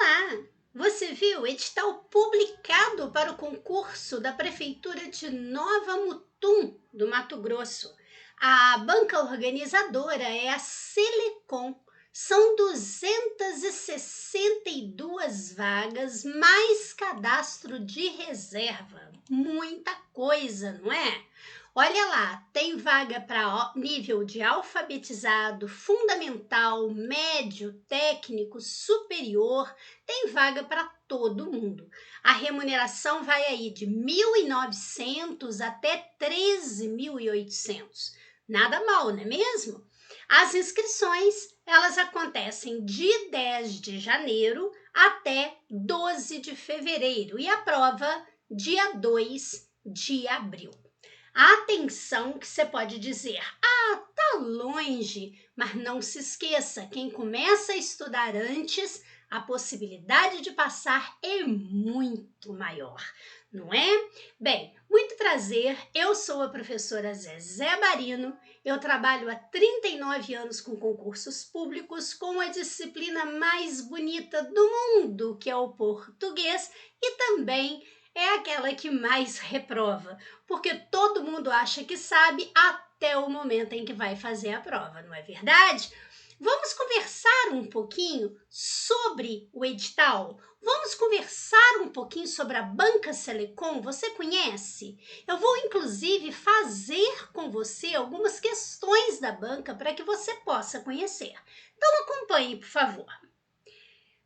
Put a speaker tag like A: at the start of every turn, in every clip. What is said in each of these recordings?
A: Olá! Você viu o edital publicado para o concurso da Prefeitura de Nova Mutum, do Mato Grosso. A banca organizadora é a Selecom. São 262 vagas, mais cadastro de reserva. Muita coisa, não é? Olha lá, tem vaga para nível de alfabetizado, fundamental, médio, técnico, superior, tem vaga para todo mundo. A remuneração vai aí de 1.900 até 13.800. Nada mal, não é mesmo? As inscrições, elas acontecem de 10 de janeiro até 12 de fevereiro e a prova dia 2 de abril. Atenção que você pode dizer, tá longe, mas não se esqueça, quem começa a estudar antes, a possibilidade de passar é muito maior, não é? Bem, muito prazer, eu sou a professora Zezé Barino, eu trabalho há 39 anos com concursos públicos, com a disciplina mais bonita do mundo, que é o português, e também é aquela que mais reprova, porque todo mundo acha que sabe até o momento em que vai fazer a prova, não é verdade? Vamos conversar um pouquinho sobre o edital? Vamos conversar um pouquinho sobre a Banca Selecom? Você conhece? Eu vou, inclusive, fazer com você algumas questões da banca para que você possa conhecer. Então, acompanhe, por favor.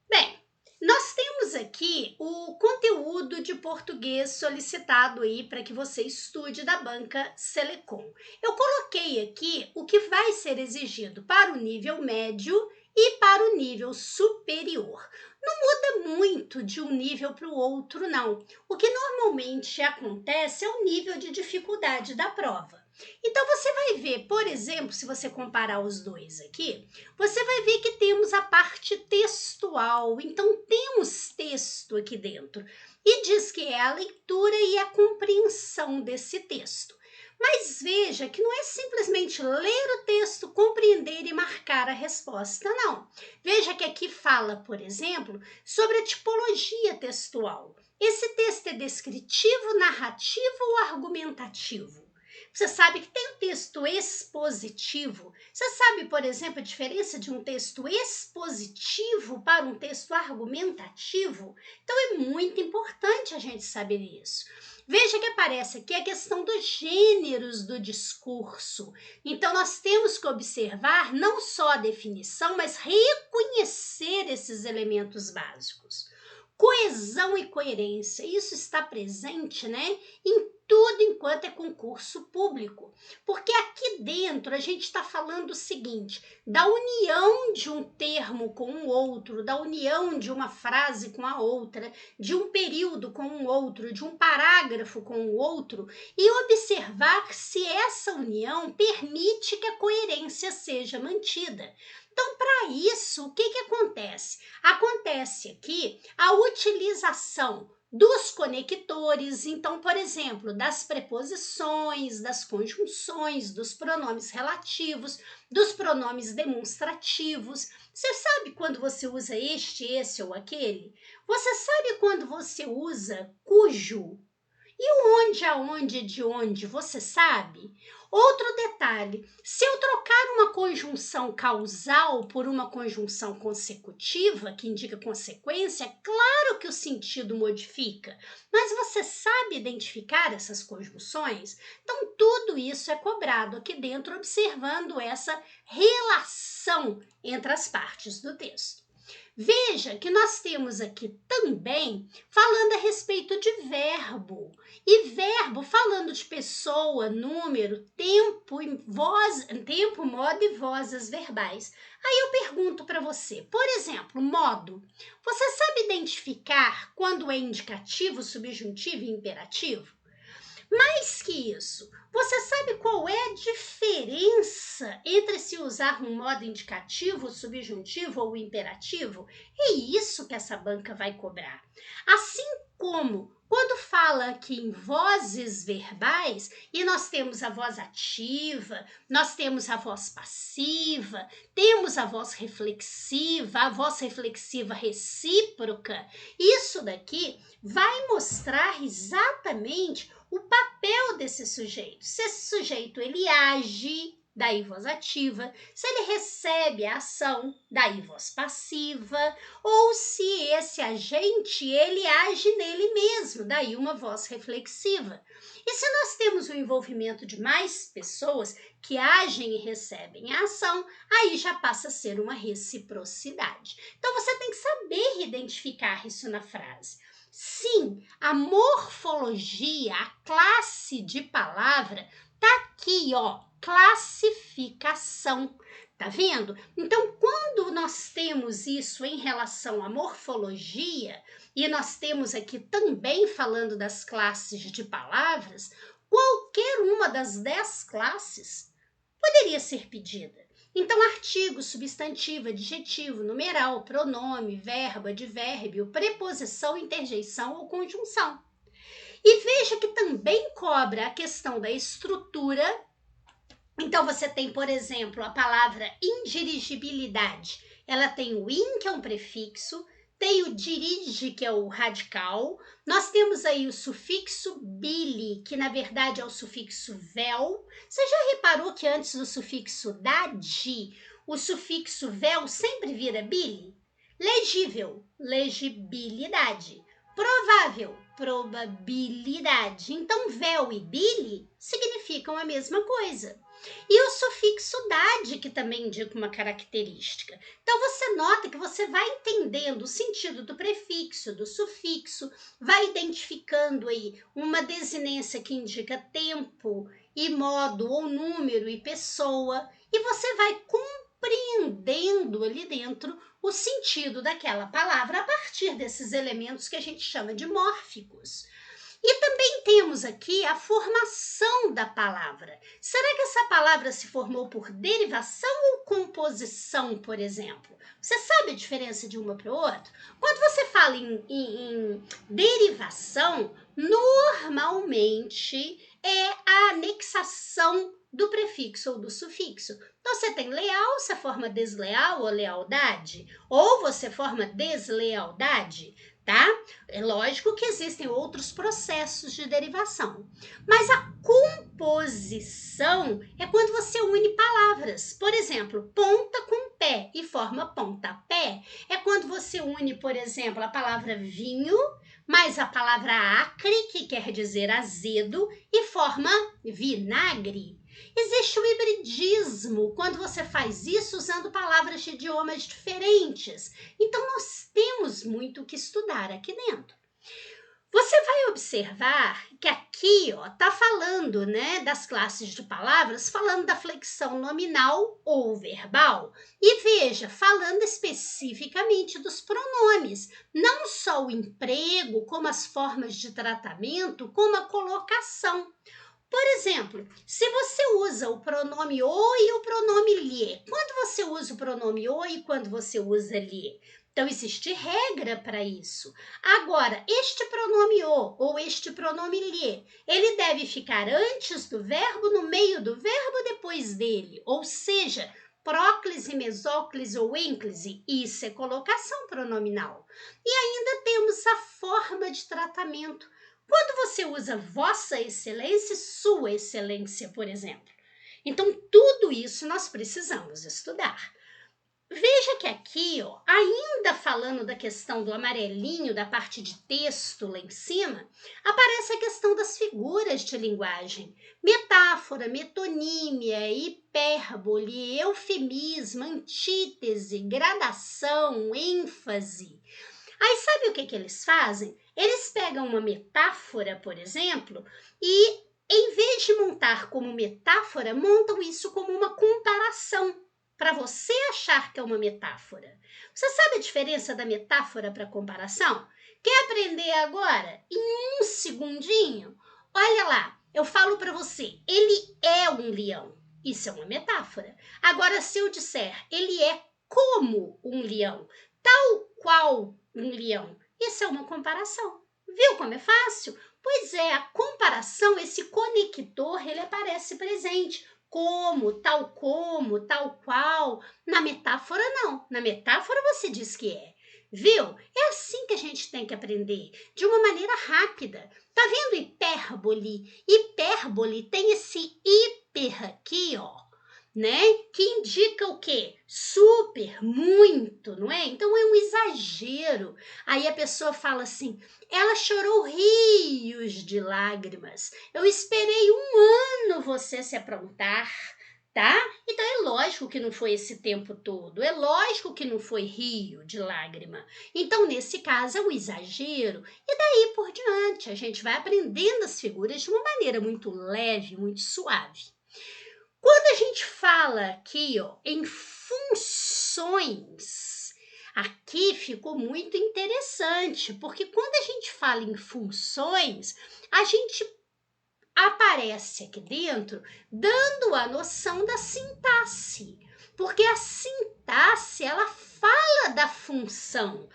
A: Bem, nós temos aqui o conteúdo de português solicitado aí para que você estude da banca Selecom. Eu coloquei aqui o que vai ser exigido para o nível médio e para o nível superior. Não muda muito de um nível para o outro, não. O que normalmente acontece é o nível de dificuldade da prova. Então, você vai ver, por exemplo, se você comparar os dois aqui, você vai ver que temos a parte textual. Então, temos texto aqui dentro. E diz que é a leitura e a compreensão desse texto. Mas veja que não é simplesmente ler o texto, compreender e marcar a resposta, não. Veja que aqui fala, por exemplo, sobre a tipologia textual. Esse texto é descritivo, narrativo ou argumentativo? Você sabe que tem o texto expositivo. Você sabe, por exemplo, a diferença de um texto expositivo para um texto argumentativo? Então, é muito importante a gente saber isso. Veja que aparece aqui a questão dos gêneros do discurso. Então, nós temos que observar não só a definição, mas reconhecer esses elementos básicos. Coesão e coerência, isso está presente, né, em tudo enquanto é concurso público. Porque aqui dentro a gente está falando o seguinte, da união de um termo com o outro, da união de uma frase com a outra, de um período com o outro, de um parágrafo com o outro, e observar se essa união permite que a coerência seja mantida. Então, para isso, o que acontece? Acontece aqui a utilização dos conectores, então, por exemplo, das preposições, das conjunções, dos pronomes relativos, dos pronomes demonstrativos. Você sabe quando você usa este, esse ou aquele? Você sabe quando você usa cujo? E o onde, aonde, de onde, você sabe? Outro detalhe, se eu trocar uma conjunção causal por uma conjunção consecutiva, que indica consequência, é claro que o sentido modifica, mas você sabe identificar essas conjunções? Então, tudo isso é cobrado aqui dentro, observando essa relação entre as partes do texto. Veja que nós temos aqui também falando a respeito de verbo. E verbo falando de pessoa, número, tempo, tempo, modo e vozes verbais. Aí eu pergunto para você, por exemplo, modo. Você sabe identificar quando é indicativo, subjuntivo e imperativo? Mais que isso, você sabe qual é a diferença entre se usar um modo indicativo, subjuntivo ou imperativo? É isso que essa banca vai cobrar. Assim como Quando fala aqui em vozes verbais, e nós temos a voz ativa, nós temos a voz passiva, temos a voz reflexiva recíproca, isso daqui vai mostrar exatamente o papel desse sujeito. Se esse sujeito ele age, daí voz ativa, se ele recebe a ação, daí voz passiva, ou se esse agente ele age nele mesmo, daí uma voz reflexiva. E se nós temos o envolvimento de mais pessoas que agem e recebem a ação, aí já passa a ser uma reciprocidade. Então você tem que saber identificar isso na frase. Sim, a morfologia, a classe de palavra, tá aqui, ó, classificação. Tá vendo? Então, quando nós temos isso em relação à morfologia, e nós temos aqui também falando das classes de palavras, qualquer uma das 10 classes poderia ser pedida. Então, artigo, substantivo, adjetivo, numeral, pronome, verbo, advérbio, preposição, interjeição ou conjunção. E veja que também cobra a questão da estrutura. Então, você tem, por exemplo, a palavra indirigibilidade. Ela tem o in, que é um prefixo, tem o dirige, que é o radical. Nós temos aí o sufixo bili, que na verdade é o sufixo vel. Você já reparou que antes do sufixo dade, o sufixo vel sempre vira bili? Legível, legibilidade. Provável, probabilidade. Então, vel e bili significam a mesma coisa. E o sufixo dade, que também indica uma característica. Então, você nota que você vai entendendo o sentido do prefixo, do sufixo, vai identificando aí uma desinência que indica tempo e modo, ou número e pessoa, e você vai compreendendo ali dentro o sentido daquela palavra a partir desses elementos que a gente chama de mórficos. E também temos aqui a formação da palavra. Será que essa palavra se formou por derivação ou composição, por exemplo? Você sabe a diferença de uma para o outro? Quando você fala em derivação, normalmente é a anexação do prefixo ou do sufixo. Então, você tem leal, você forma desleal ou lealdade, ou você forma deslealdade, tá? É lógico que existem outros processos de derivação, mas a composição é quando você une palavras. Por exemplo, ponta com pé e forma pontapé. É quando você une, por exemplo, a palavra vinho mais a palavra acre, que quer dizer azedo, e forma vinagre. Existe o hibridismo, quando você faz isso usando palavras de idiomas diferentes. Então, nós temos muito o que estudar aqui dentro. Você vai observar que aqui está falando, né, das classes de palavras, falando da flexão nominal ou verbal. E veja, falando especificamente dos pronomes, não só o emprego, como as formas de tratamento, como a colocação. Por exemplo, se você usa o pronome o e o pronome lhe, quando você usa o pronome o e quando você usa lhe? Então, existe regra para isso. Agora, este pronome o ou este pronome lhe, ele deve ficar antes do verbo, no meio do verbo, depois dele. Ou seja, próclise, mesóclise ou ênclise, isso é colocação pronominal. E ainda temos a forma de tratamento. Quando você usa vossa excelência e sua excelência, por exemplo. Então, tudo isso nós precisamos estudar. Veja que aqui, ó, ainda falando da questão do amarelinho, da parte de texto lá em cima, aparece a questão das figuras de linguagem. Metáfora, metonímia, hipérbole, eufemismo, antítese, gradação, ênfase. Aí sabe o que eles fazem? Eles pegam uma metáfora, por exemplo, e em vez de montar como metáfora, montam isso como uma comparação, para você achar que é uma metáfora. Você sabe a diferença da metáfora para comparação? Quer aprender agora? Em um segundinho? Olha lá, eu falo para você, ele é um leão. Isso é uma metáfora. Agora, se eu disser, ele é como um leão, tal qual um leão, isso é uma comparação. Viu como é fácil? Pois é, a comparação, esse conector, ele aparece presente. Como, tal qual. Na metáfora, não. Na metáfora, você diz que é. Viu? É assim que a gente tem que aprender, de uma maneira rápida. Tá vendo hipérbole? Hipérbole tem esse hiper aqui, ó, né? Que indica o quê? Super, muito, não é? Então é um exagero. Aí a pessoa fala assim: ela chorou rios de lágrimas. Eu esperei um ano você se aprontar, tá? Então é lógico que não foi esse tempo todo. É lógico que não foi rio de lágrima. Então, nesse caso, é um exagero. E daí por diante, a gente vai aprendendo as figuras de uma maneira muito leve, muito suave. Quando a gente fala aqui, ó, em funções, aqui ficou muito interessante, porque quando a gente fala em funções, a gente aparece aqui dentro dando a noção da sintaxe, porque a sintaxe ela fala da função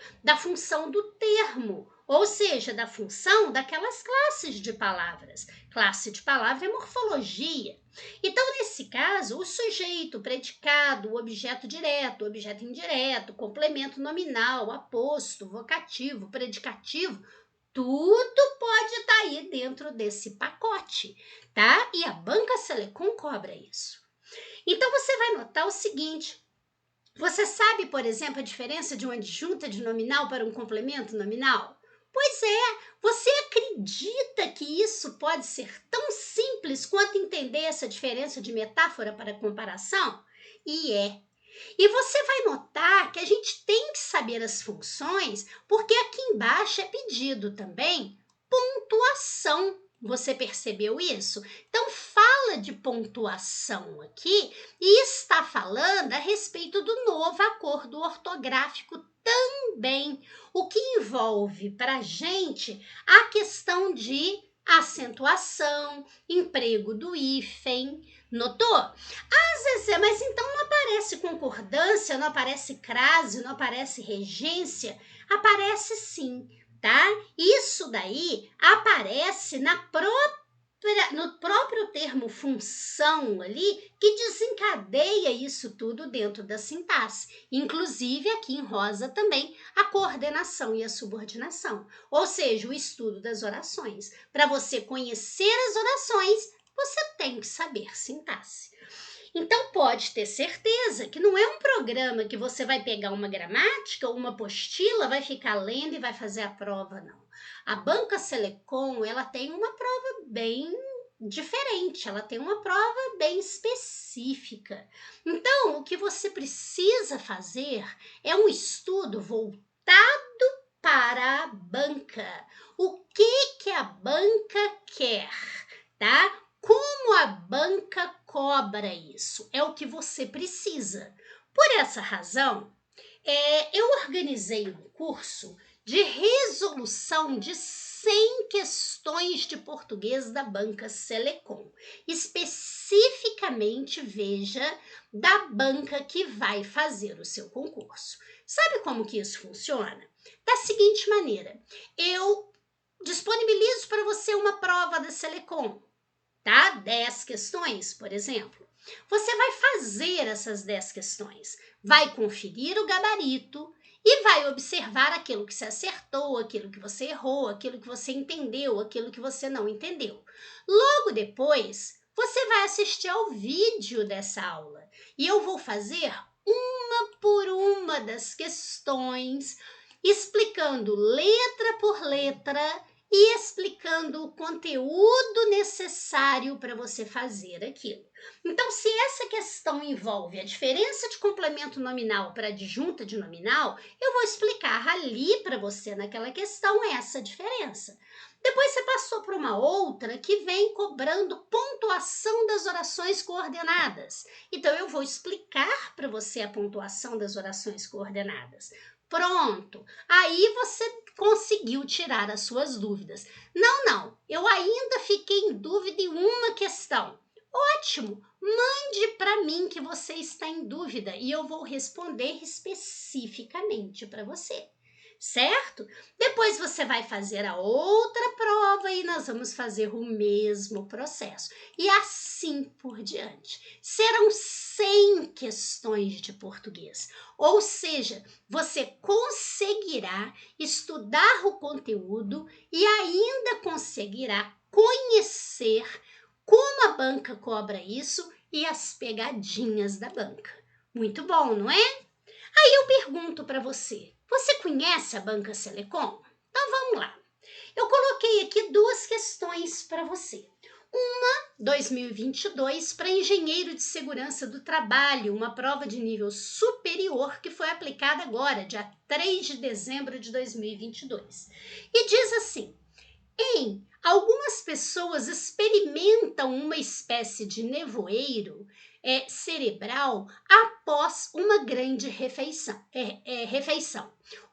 A: do termo, ou seja, da função daquelas classes de palavras. Classe de palavra é morfologia. Então, nesse caso, o sujeito, o predicado, o objeto direto, o objeto indireto, complemento nominal, aposto, vocativo, predicativo, tudo pode estar aí dentro desse pacote, tá? E a Banca Selecom cobra isso. Então, você vai notar o seguinte: você sabe, por exemplo, a diferença de uma adjunta de nominal para um complemento nominal? Pois é, você acredita que isso pode ser tão simples quanto entender essa diferença de metáfora para comparação? E é. E você vai notar que a gente tem que saber as funções, porque aqui embaixo é pedido também pontuação. Você percebeu isso? Então, fala de pontuação aqui e está falando a respeito do novo acordo ortográfico também, o que envolve para a gente a questão de acentuação, emprego do hífen. Notou? Às vezes, mas então não aparece concordância, não aparece crase, não aparece regência? Aparece sim, tá? Isso daí aparece no próprio termo função ali, que desencadeia isso tudo dentro da sintaxe. Inclusive, aqui em rosa também, a coordenação e a subordinação, ou seja, o estudo das orações. Para você conhecer as orações, você tem que saber sintaxe. Então, pode ter certeza que não é um programa que você vai pegar uma gramática ou uma apostila, vai ficar lendo e vai fazer a prova, não. A Banca Selecom, ela tem uma prova bem diferente, ela tem uma prova bem específica. Então, o que você precisa fazer é um estudo voltado para a banca. O que a banca quer, tá? Como a banca cobra isso? É o que você precisa. Por essa razão, eu organizei um curso de resolução de 100 questões de português da Banca Selecom. Especificamente, veja, da banca que vai fazer o seu concurso. Sabe como que isso funciona? Da seguinte maneira, eu disponibilizo para você uma prova da Selecom, tá? 10 questões, por exemplo. Você vai fazer essas 10 questões, vai conferir o gabarito e vai observar aquilo que você acertou, aquilo que você errou, aquilo que você entendeu, aquilo que você não entendeu. Logo depois, você vai assistir ao vídeo dessa aula e eu vou fazer uma por uma das questões, explicando letra por letra e explicando o conteúdo necessário para você fazer aquilo. Então, se essa questão envolve a diferença de complemento nominal para adjunta de nominal, eu vou explicar ali para você naquela questão essa diferença. Depois você passou para uma outra que vem cobrando pontuação das orações coordenadas. Então, eu vou explicar para você a pontuação das orações coordenadas. Pronto! Aí você conseguiu tirar as suas dúvidas. Não, eu ainda fiquei em dúvida em uma questão. Ótimo! Mande para mim que você está em dúvida e eu vou responder especificamente para você. certo? Depois você vai fazer a outra prova e nós vamos fazer o mesmo processo. E assim por diante. Serão 100 questões de português. Ou seja, você conseguirá estudar o conteúdo e ainda conseguirá conhecer como a banca cobra isso e as pegadinhas da banca. Muito bom, não é? Aí eu pergunto para você, você conhece a Banca Selecom? Então vamos lá. Eu coloquei aqui duas questões para você. Uma, 2022, para engenheiro de segurança do trabalho, uma prova de nível superior que foi aplicada agora, dia 3 de dezembro de 2022. E diz assim: algumas pessoas experimentam uma espécie de nevoeiro cerebral após uma grande refeição.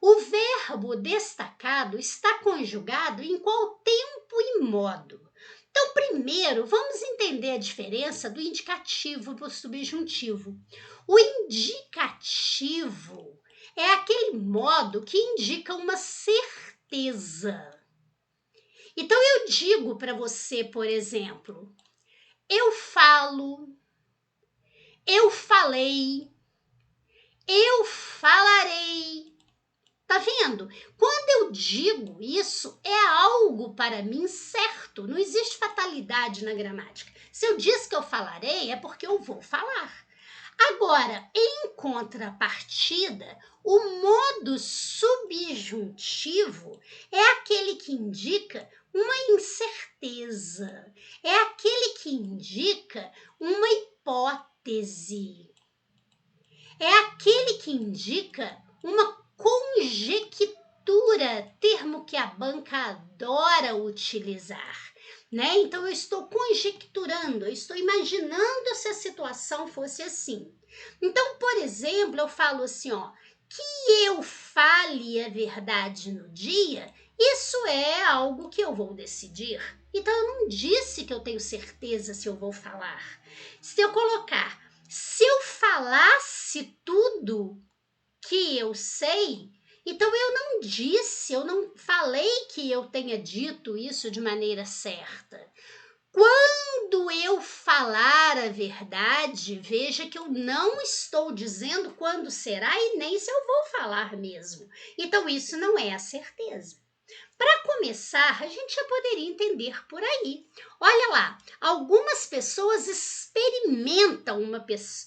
A: O verbo destacado está conjugado em qual tempo e modo? Então, primeiro, vamos entender a diferença do indicativo para o subjuntivo. O indicativo é aquele modo que indica uma certeza. Então, eu digo para você, por exemplo, eu falo, eu falei, eu falarei. Tá vendo? Quando eu digo isso, é algo para mim certo. Não existe fatalidade na gramática. Se eu disse que eu falarei, é porque eu vou falar. Agora, em contrapartida, o modo subjuntivo é aquele que indica uma incerteza, é aquele que indica uma hipótese, é aquele que indica uma conjectura, termo que a banca adora utilizar. Né? Então, eu estou conjecturando, eu estou imaginando se a situação fosse assim. Então, por exemplo, eu falo assim, ó, que eu fale a verdade no dia, isso é algo que eu vou decidir. Então, eu não disse que eu tenho certeza se eu vou falar. Se eu colocar, se eu falasse tudo que eu sei, então eu não disse, eu não falei que eu tenha dito isso de maneira certa. Quando eu falar a verdade, veja que eu não estou dizendo quando será e nem se eu vou falar mesmo. Então isso não é a certeza. Para começar, a gente já poderia entender por aí. Olha lá, algumas pessoas experimentam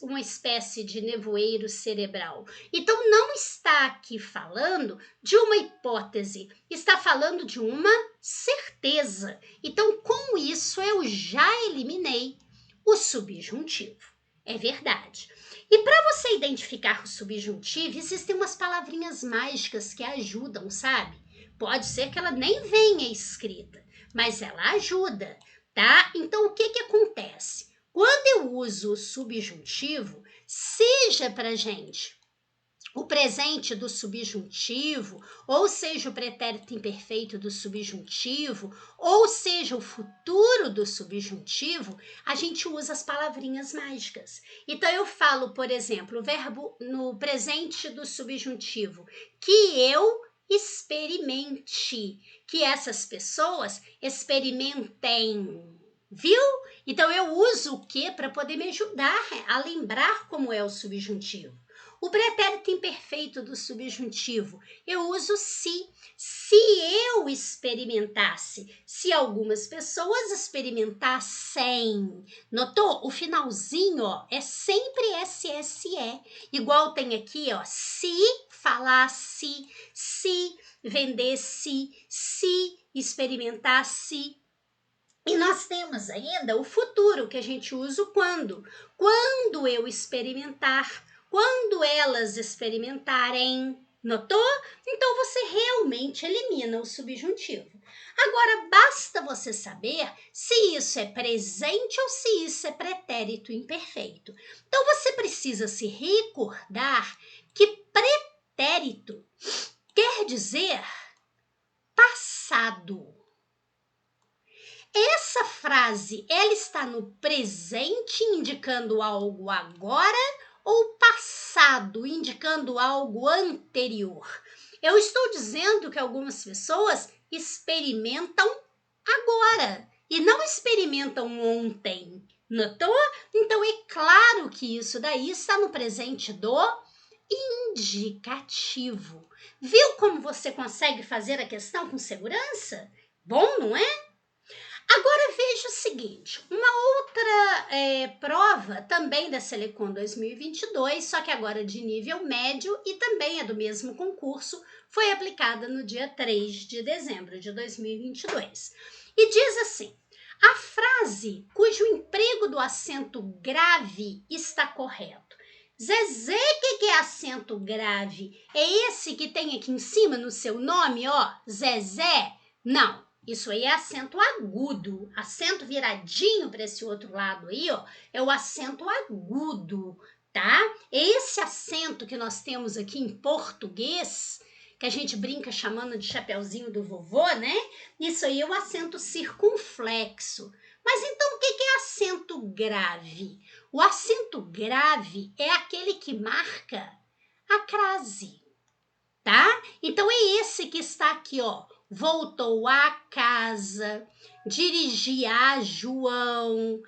A: uma espécie de nevoeiro cerebral. Então, não está aqui falando de uma hipótese, está falando de uma certeza. Então, com isso, eu já eliminei o subjuntivo. É verdade. E para você identificar o subjuntivo, existem umas palavrinhas mágicas que ajudam, sabe? Pode ser que ela nem venha escrita, mas ela ajuda, tá? Então, o que acontece? Quando eu uso o subjuntivo, seja para gente o presente do subjuntivo, ou seja o pretérito imperfeito do subjuntivo, ou seja o futuro do subjuntivo, a gente usa as palavrinhas mágicas. Então, eu falo, por exemplo, o verbo no presente do subjuntivo, que eu experimente, que essas pessoas experimentem. Viu? Então eu uso o que para poder me ajudar a lembrar como é o subjuntivo. O pretérito imperfeito do subjuntivo, eu uso se. Se eu experimentasse, se algumas pessoas experimentassem. Notou? O finalzinho, ó, é sempre SSE. Igual tem aqui, ó, se falasse, se vendesse, se experimentasse. E nós temos ainda o futuro, que a gente usa o quando. Quando eu experimentar, quando elas experimentarem. Notou? Então você realmente elimina o subjuntivo. Agora, basta você saber se isso é presente ou se isso é pretérito imperfeito. Então você precisa se recordar que pretérito quer dizer passado. Essa frase, ela está no presente, indicando algo agora, ou passado, indicando algo anterior? Eu estou dizendo que algumas pessoas experimentam agora e não experimentam ontem. Notou? Então é claro que isso daí está no presente do indicativo. Viu como você consegue fazer a questão com segurança? Bom, não é? Agora veja o seguinte, uma outra prova também da Selecon 2022, só que agora de nível médio e também é do mesmo concurso, foi aplicada no dia 3 de dezembro de 2022. E diz assim, a frase cujo emprego do acento grave está correto. Zezé, o que é acento grave? É esse que tem aqui em cima no seu nome, ó, Zezé? Não. Isso aí é acento agudo, acento viradinho para esse outro lado aí, ó, é o acento agudo, tá? Esse acento que nós temos aqui em português, que a gente brinca chamando de chapeuzinho do vovô, né? Isso aí é o acento circunflexo. Mas então o que é acento grave? O acento grave é aquele que marca a crase, tá? Então é esse que está aqui, ó. Voltou a casa, dirigi a João,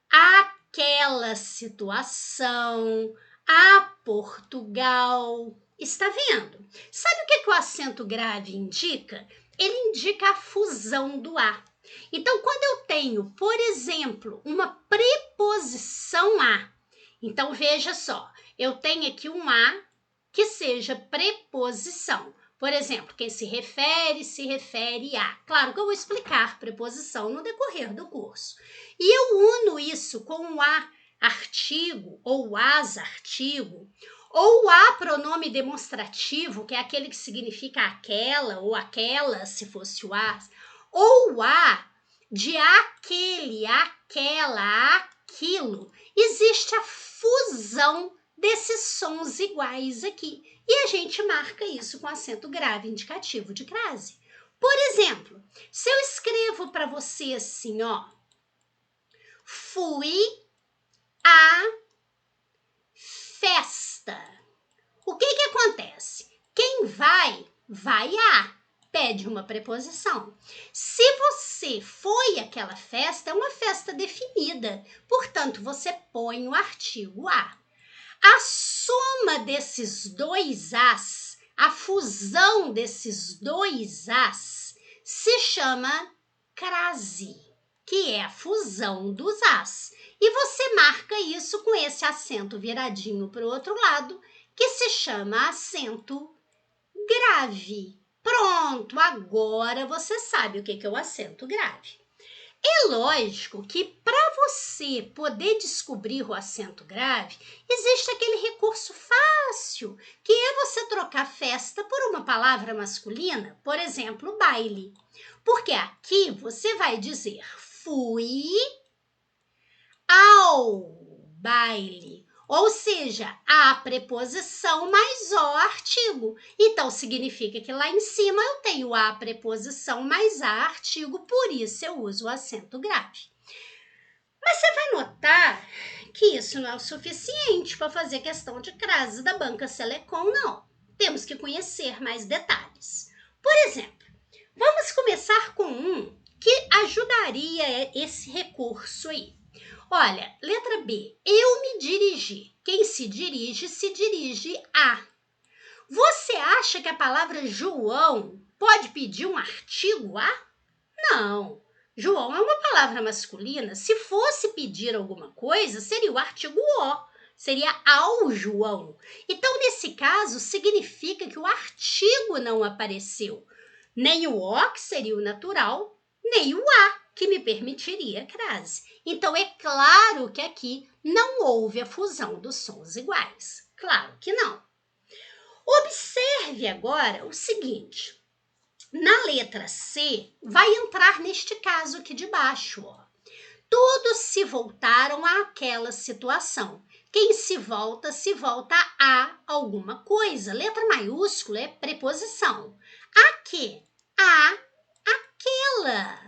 A: aquela situação, a Portugal. Está vendo? Sabe o que o acento grave indica? Ele indica a fusão do A. Então, quando eu tenho, por exemplo, uma preposição a, então veja só, eu tenho aqui um a que seja preposição. Por exemplo, quem se refere a. Claro que eu vou explicar preposição no decorrer do curso. E eu uno isso com o a artigo ou as artigo, ou o a pronome demonstrativo, que é aquele que significa aquela ou aquela, se fosse o as, ou o a de aquele, aquela, aquilo. Existe a fusão desses sons iguais aqui. E a gente marca isso com acento grave indicativo de crase. Por exemplo, se eu escrevo para você assim, ó, fui à festa. O que acontece? Quem vai a, pede uma preposição. Se você foi àquela festa, é uma festa definida. Portanto, você põe o artigo a. A soma desses dois as, a fusão desses dois as, se chama crase, que é a fusão dos as. E você marca isso com esse acento viradinho para o outro lado, que se chama acento grave. Pronto, agora você sabe o que é o acento grave. É lógico que para você poder descobrir o acento grave, existe aquele recurso fácil, que é você trocar festa por uma palavra masculina, por exemplo, baile. Porque aqui você vai dizer fui ao baile. Ou seja, a preposição mais o artigo. Então, significa que lá em cima eu tenho a preposição mais a artigo, por isso eu uso o acento grave. Mas você vai notar que isso não é o suficiente para fazer questão de crase da banca Selecon, não. Temos que conhecer mais detalhes. Por exemplo, vamos começar com um que ajudaria esse recurso aí. Olha, letra B, eu me dirigi. Quem se dirige a. Você acha que a palavra João pode pedir um artigo a? Não. João é uma palavra masculina. Se fosse pedir alguma coisa, seria o artigo o. Seria ao João. Então, nesse caso, significa que o artigo não apareceu. Nem o o, que seria o natural, nem o a, que me permitiria a crase. Então, é claro que aqui não houve a fusão dos sons iguais. Claro que não. Observe agora o seguinte. Na letra C, vai entrar neste caso aqui de baixo, ó. Todos se voltaram àquela situação. Quem se volta a alguma coisa. Letra maiúscula é preposição. A que? A, aquela.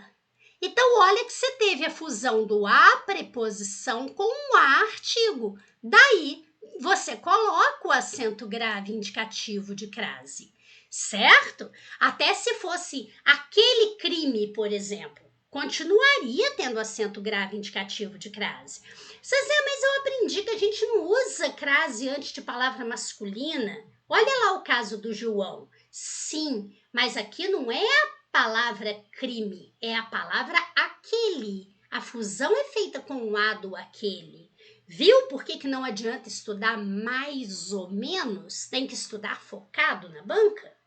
A: Então, olha que você teve a fusão do a preposição com o a artigo. Daí, você coloca o acento grave indicativo de crase. certo? Até se fosse aquele crime, por exemplo, continuaria tendo acento grave indicativo de crase. Zezé, mas eu aprendi que a gente não usa crase antes de palavra masculina. Olha lá o caso do João. Sim, mas aqui não é a palavra crime, é a palavra aquele. A fusão é feita com o a do aquele. Viu por que não adianta estudar mais ou menos? Tem que estudar focado na banca?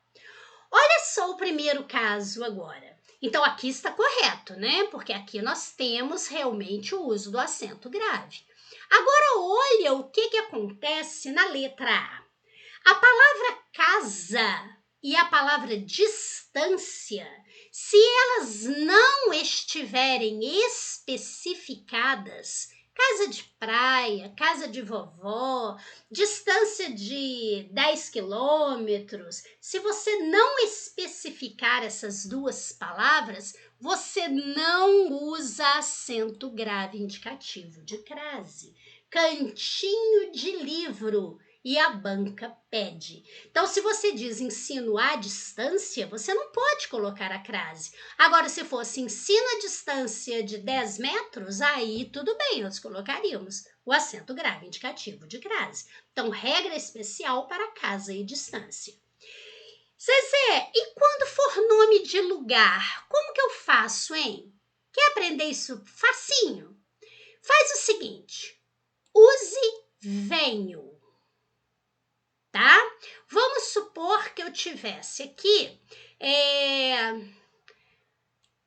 A: Olha só o primeiro caso agora. Então, aqui está correto, né? Porque aqui nós temos realmente o uso do acento grave. Agora, olha o que acontece na letra A. A palavra casa e a palavra distância, se elas não estiverem especificadas, casa de praia, casa de vovó, distância de 10 quilômetros, se você não especificar essas duas palavras, você não usa acento grave indicativo de crase. Cantinho de livro e a banca pede. Então, se você diz ensino à distância, você não pode colocar a crase. Agora, se fosse ensino à distância de 10 metros, aí tudo bem, nós colocaríamos o acento grave indicativo de crase. Então, regra especial para casa e distância. Zezé, e quando for nome de lugar, como que eu faço, hein? Quer aprender isso facinho? Faz o seguinte, use venho. Tá? Vamos supor que eu tivesse aqui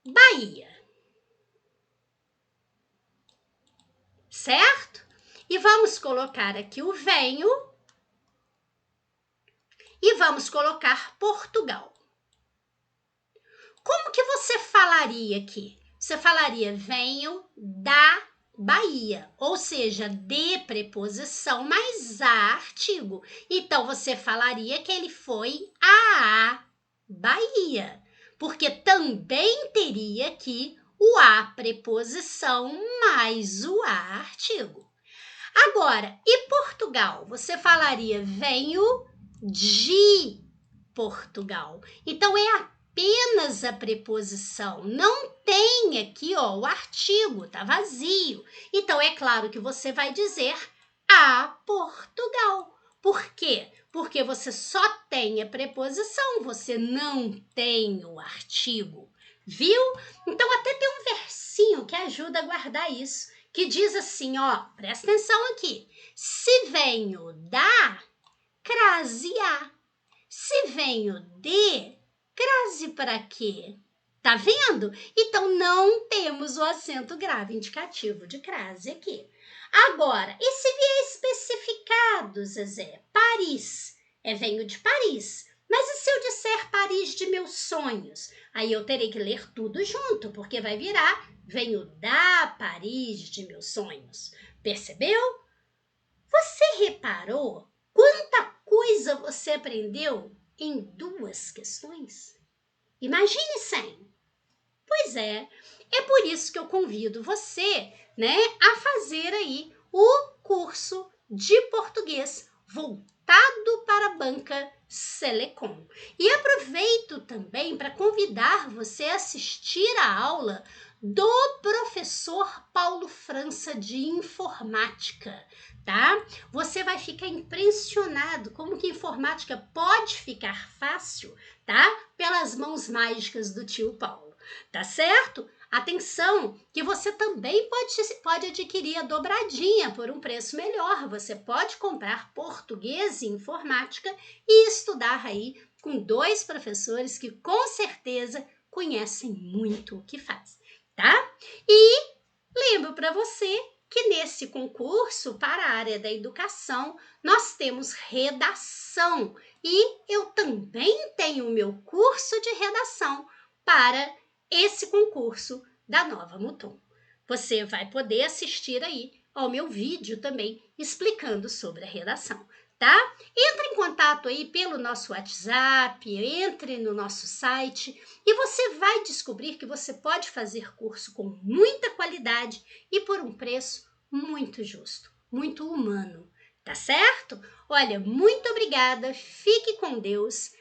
A: Bahia, certo? E vamos colocar aqui o venho e vamos colocar Portugal. Como que você falaria aqui? Você falaria venho da Bahia, ou seja, de preposição mais a artigo. Então, você falaria que ele foi a Bahia, porque também teria aqui o a preposição mais o a artigo. Agora, e Portugal? Você falaria venho de Portugal. Então, é apenas a preposição, não tem aqui o artigo, tá vazio. Então, é claro que você vai dizer a Portugal. Por quê? Porque você só tem a preposição, você não tem o artigo, viu? Então, até tem um versinho que ajuda a guardar isso, que diz assim, ó, presta atenção aqui. Se venho da, crase a. Se venho de, crase para quê? Tá vendo? Então, não temos o acento grave indicativo de crase aqui. Agora, e se vier especificado, Zezé? Paris. Venho de Paris. Mas e se eu disser Paris de meus sonhos? Aí eu terei que ler tudo junto, porque vai virar venho da Paris de meus sonhos. Percebeu? Você reparou quanta coisa você aprendeu em 2 questões? Imagine 100. Pois é por isso que eu convido você, né, a fazer aí o curso de português voltado para a banca Selecom. E aproveito também para convidar você a assistir a aula do professor Paulo França de informática, tá? Você vai ficar impressionado como que informática pode ficar fácil, tá? Pelas mãos mágicas do tio Paulo, tá certo? Atenção, que você também pode adquirir a dobradinha por um preço melhor. Você pode comprar português e informática e estudar aí com 2 professores que com certeza conhecem muito o que fazem, tá? E lembro para você que nesse concurso para a área da educação nós temos redação e eu também tenho o meu curso de redação para esse concurso da Nova Mutum. Você vai poder assistir aí ao meu vídeo também explicando sobre a redação, tá? Entre em contato aí pelo nosso WhatsApp, entre no nosso site e você vai descobrir que você pode fazer curso com muita qualidade e por um preço muito justo, muito humano, tá certo? Olha, muito obrigada, fique com Deus.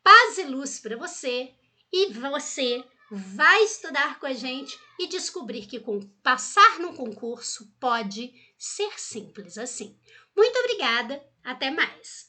A: paz e luz para você e você vai estudar com a gente e descobrir que passar no concurso pode ser simples assim. Muito obrigada, até mais!